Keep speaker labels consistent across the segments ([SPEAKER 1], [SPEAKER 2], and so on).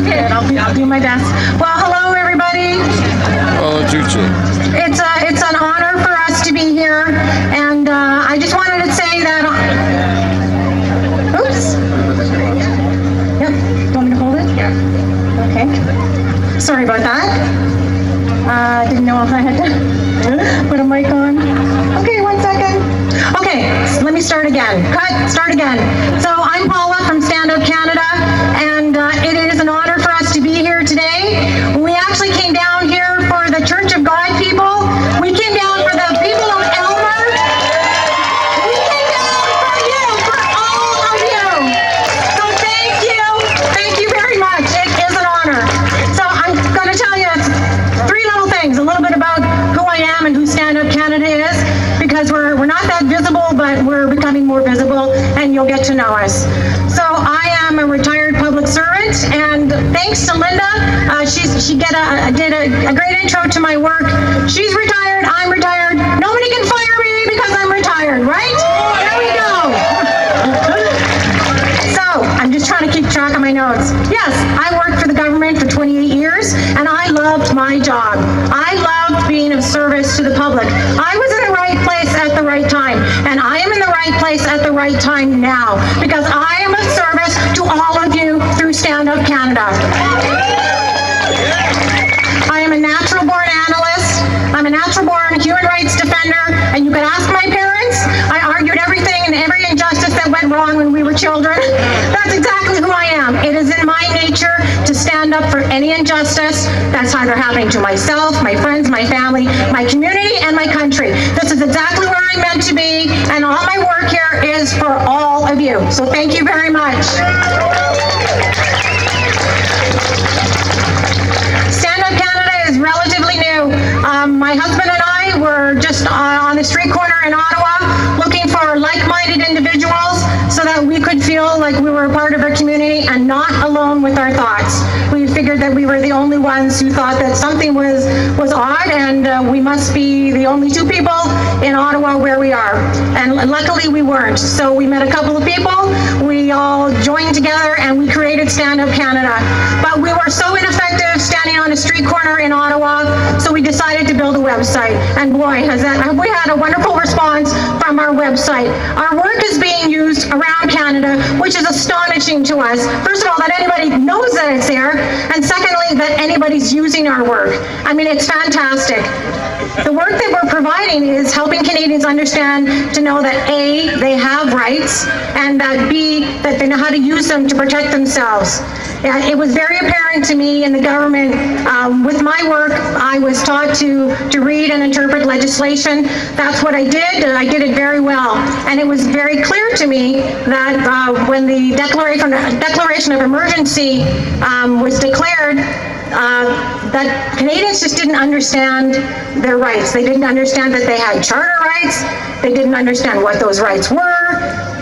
[SPEAKER 1] good. I'll do my best. Well, hello, everybody.
[SPEAKER 2] Paula Tochier.
[SPEAKER 1] It's an honor for us to be here, and I just wanted to say that. Oops. Yep. Do you want me to hold it? Yeah. Okay. Sorry about that. Didn't know if I had to put a mic on. Okay, 1 second. Okay, let me start again. Cut, start again. So I'm Paula from Stand Up Canada, and it is an honor for us to be here today. We actually came down here for the Church of God people. We came down for the people of Aylmer. We came down for you, for all of you. So thank you. Thank you very much. It is an honor. So I'm going to tell you three little things, a little bit about who I am and who Stand Up Canada is, because we're not that visible, but we're becoming more visible, and you'll get to know us. So I am a retired public servant, and thanks to Linda, she did a great intro to my work. She's retired, I'm retired. Nobody can fire me because I'm retired, right? There we go. So I'm just trying to keep track of my notes. Yes, I worked for the government for 28 years, and I loved my job. I loved being of service to the public. I was in the right place at the right time, and I am in the right place at the right time now, because I am of service to all of you through Stand Up Canada. I am a natural-born analyst. I'm a natural-born human rights defender, and you can ask my parents. I argued everything and every injustice that went wrong when we were children. That's exactly who I am. It is in my nature to stand up for any injustice that's either happening to myself, my friends, my family, my community, and my country. This is exactly where I'm meant to be, and all my work here is for all of you. So thank you very much. Stand Up Canada is relatively new. My husband and I were just on the street corner in Ottawa looking for like-minded individuals so that we could feel like we were a part of our community and not alone with our thoughts. We figured that we were the only ones who thought that something was odd, and we must be the only two people in Ottawa where we are. And luckily we weren't. So we met a couple of people, we all joined together, and we created Stand Up Canada. But we were so ineffective standing on a street corner in Ottawa, so we decided to build a website. And boy, have we had a wonderful response from our website. Our work is being used around Canada, which is astonishing to us. First of all, that anybody knows that it's there, and secondly, that anybody's using our work. I mean, it's fantastic. The work that we're providing is helping Canadians understand, to know that A, they have rights, and that B, that they know how to use them to protect themselves. It was very apparent to me in the government. With my work, I was taught to read and interpret legislation. That's what I did. I did it very well. And it was very clear to me that when the Declaration of Emergency was declared, that Canadians just didn't understand their rights. They didn't understand that they had charter rights. They didn't understand what those rights were.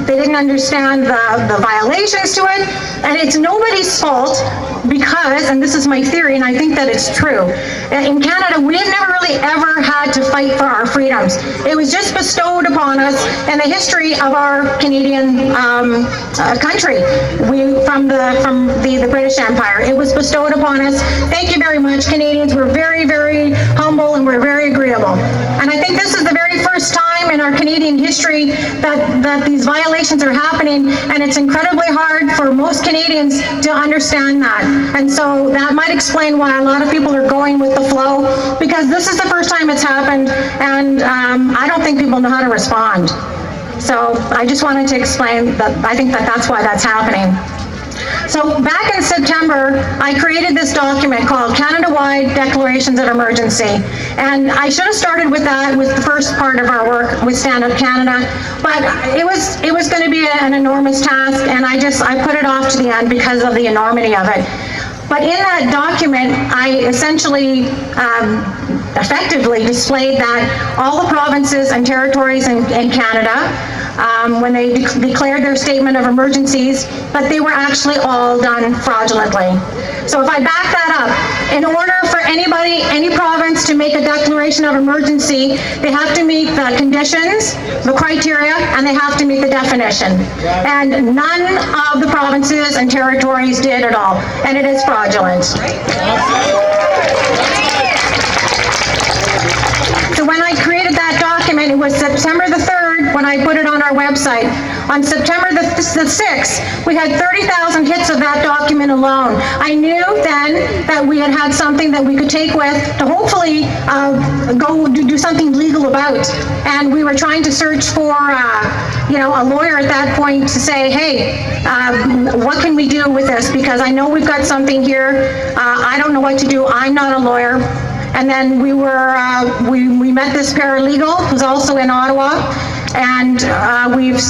[SPEAKER 1] They didn't understand the violations to it. And it's nobody's fault because, and this is my theory, and I think that it's true, in Canada, we have never really ever had to fight for our freedoms. It was just bestowed upon us in the history of our Canadian country. From the British Empire. It was bestowed upon us. Thank you very much, Canadians. We're very, very humble, and we're very agreeable. And I think this is the very first time in our Canadian history that these violations are happening, and it's incredibly hard for most Canadians to understand that. And so that might explain why a lot of people are going with the flow, because this is the first time it's happened, and I don't think people know how to respond. So I just wanted to explain that I think that that's why that's happening. So back in September, I created this document called Canada-Wide Declarations of Emergency. And I should have started with that, with the first part of our work with Stand Up Canada, but it was going to be an enormous task, and I put it off to the end because of the enormity of it. But in that document, I essentially effectively displayed that all the provinces and territories in Canada when they declared their statement of emergencies, but they were actually all done fraudulently. So if I back that up, in order for anybody, any province to make a declaration of emergency, they have to meet the conditions, the criteria, and they have to meet the definition. And none of the provinces and territories did at all, and it is fraudulent. So when I created that document, it was September the 3rd when I put it on our website. On September the 6th, we had 30,000 hits of that document alone. I knew then that we had had something that we could take with to hopefully go do something legal about. And we were trying to search for, a lawyer at that point to say, hey, what can we do with this? Because I know we've got something here. I don't know what to do. I'm not a lawyer. And then we met this paralegal who's also in Ottawa, and we've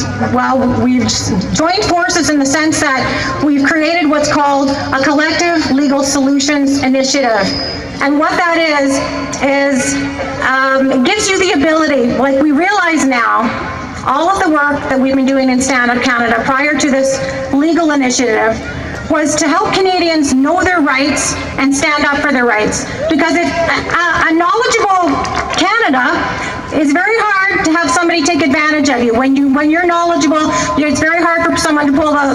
[SPEAKER 1] joined forces in the sense that we've created what's called a collective legal solutions initiative. And what that is it gives you the ability, like we realize now, all of the work that we've been doing in Stand Up Canada prior to this legal initiative was to help Canadians know their rights and stand up for their rights. Because if a knowledgeable Canada, it's very hard to have somebody take advantage of you. When you're knowledgeable, it's very hard for someone to pull the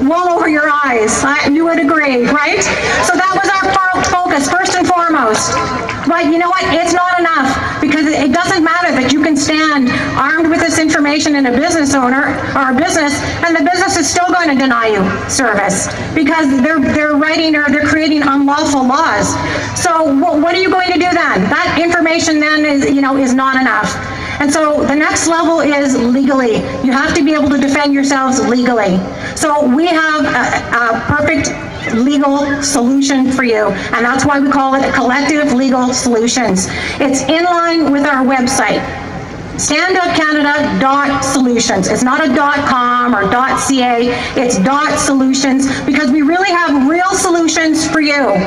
[SPEAKER 1] wool over your eyes. You would agree, right? So that was our focus, first and foremost. But you know what? It's not enough, because it doesn't matter that you can stand armed with this information in a business owner or a business, and the business is still going to deny you service because they're writing or they're creating unlawful laws. So what are you going to do then? That information then is not enough. And so the next level is legally. You have to be able to defend yourselves legally. So we have a perfect legal solution for you, and that's why we call it Collective Legal Solutions. It's in line with our website, standupcanada.solutions. It's not a .com or .ca, it's .solutions, because we really have real solutions for you.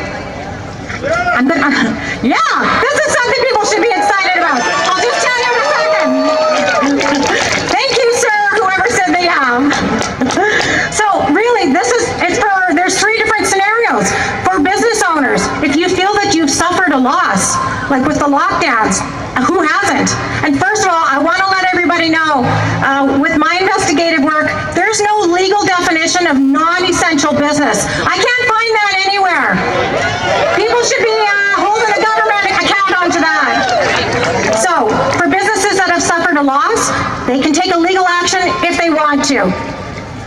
[SPEAKER 1] This is something people should be excited about. I'll just tell you in a second. Thank you, sir, whoever said they have. So really, there's three different scenarios for business owners. If you feel that you've suffered a loss, like with the lockdowns, who hasn't? And first of all, I want to let everybody know, with my investigative work, there's no legal definition of non-essential business. I can't find that anywhere. People should be holding a government account onto that. So, for businesses that have suffered a loss, they can take a legal action if they want to.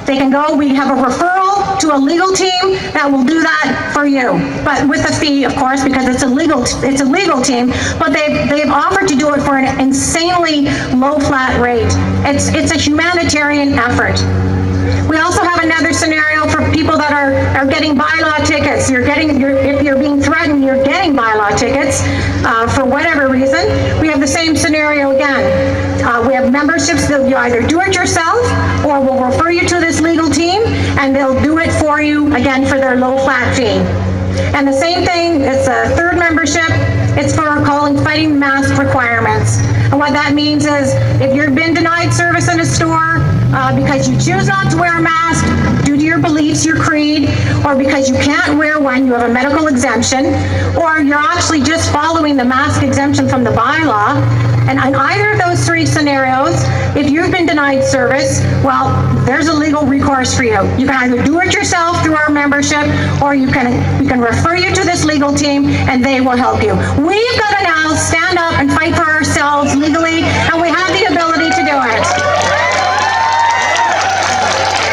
[SPEAKER 1] They can go, we have a referral to a legal team that will do that for you, but with a fee, of course, because it's a legal team, but they've offered to do it for an insanely low flat rate. It's a humanitarian effort. We also have another scenario for people that are getting bylaw tickets. If you're being threatened, you're getting bylaw tickets for whatever reason. We have the same scenario again. We have memberships that you either do it yourself or we'll refer you to this legal team, and they'll do it for you, again, for their low flat fee. And the same thing, it's a third membership. It's for fighting mask requirements. And what that means is if you've been denied service in a store because you choose not to wear a mask due to your beliefs, your creed, or because you can't wear one, you have a medical exemption, or you're actually just following the mask exemption from the bylaw, and in either of those three scenarios, if you've been denied service, well, there's a legal recourse for you. You can either do it yourself through our membership, or we can refer you to this legal team, and they will help you. We've got to now stand up and fight for ourselves legally, and we have the ability to do it.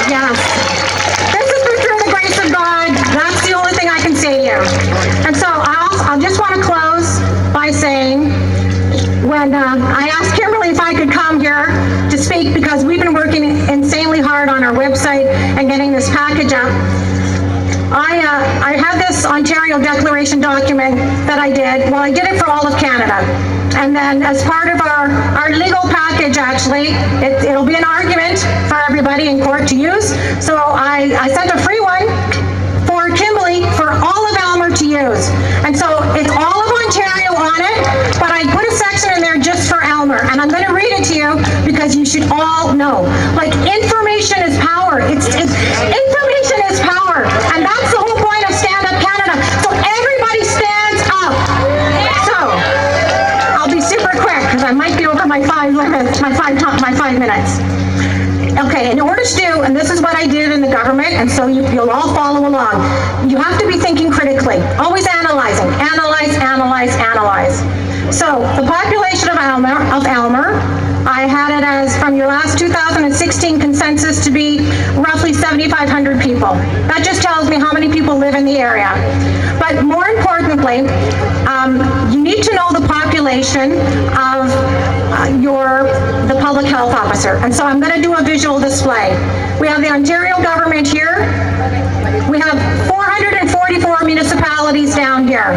[SPEAKER 1] Yes. This is through the grace of God. That's the only thing I can say to you. And so I'll just want to close by saying, when I asked Kimberly if I could come here to speak, because we've been working insanely hard on our website and getting this package up, I had this Ontario Declaration document that I did. Well, I did it for all of Canada. And then as part of our legal package, actually, it'll be an argument for everybody in court to use. So I sent a free one for Kimberly for all of Aylmer to use. And so it's all of Ontario on it, but I put a section in there just for Aylmer. And I'm going to read it to you because you should all know 5 minutes. Okay, in order to do, and this is what I did in the government, and so you'll all follow along, you have to be thinking critically, always analyzing, analyze. So, the population of Aylmer, I had it as, from your last 2016 consensus, to be roughly 7,500 people. That just tells me how many people live in the area. But more importantly, you need to know the population of the public health officer. And so I'm going to do a visual display. We have the Ontario government here. We have 444 municipalities down here.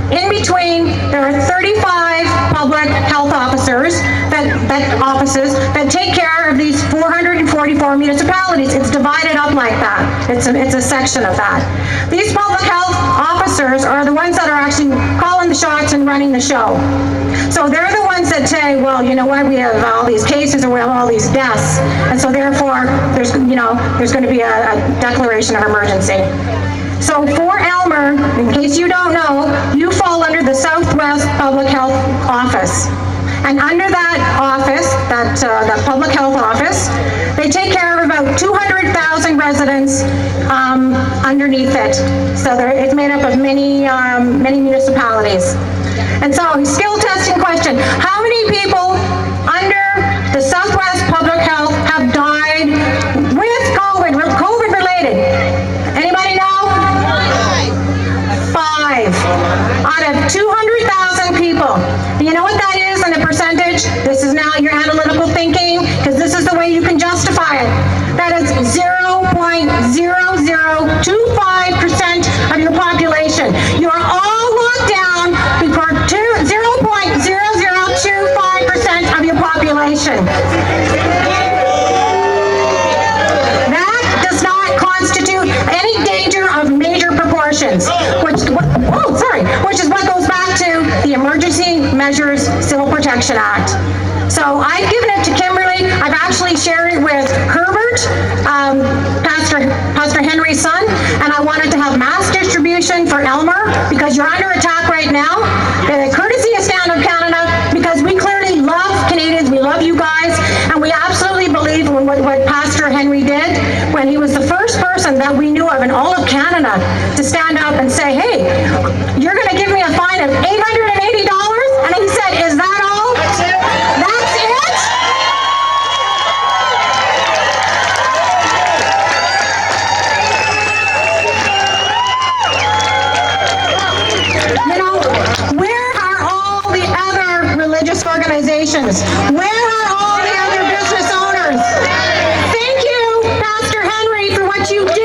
[SPEAKER 1] In between, there are 35 public health officers that take care of these 444 municipalities. It's divided up like that. It's a section of that. These public health officers are the ones that are actually calling the shots and running the show. So they're the ones that say, well, you know what, we have all these cases or we have all these deaths, and so therefore there's going to be a declaration of emergency. So for Aylmer, in case you don't know, you fall under the Southwest Public Health Office. And under that office, that public health office, they take care of about 200,000 residents underneath it. So it's made up of many municipalities. And so, skill testing question. How many people under the Southwest Public Health have died with COVID related? Anybody know? 5 out of 200,000 people. You know what that is in a percentage? This is now your analytical thinking, because this is the way you can justify it. That is 0.0025% of your population. You are all locked down before 0.0025% of your population. That does not constitute any danger of major proportions, which is what goes back to the Emergency Measures Civil Protection Act. So I've given it to Kimberly. I've actually shared it with Herbert, Pastor Henry's son, and I wanted to have mass distribution for Aylmer because you're under attack right now. Courtesy of Stand Up Canada, because we clearly love Canadians, we love you guys, and we absolutely believe in what Pastor Henry did when he was the first person that we knew of in all of Canada to stand up and say, hey, you're going to give me a fine of $880? And he said, is that all? That's it? You know, where are all the other religious organizations? Where are all the other business owners? Thank you, Pastor Henry, for what you did.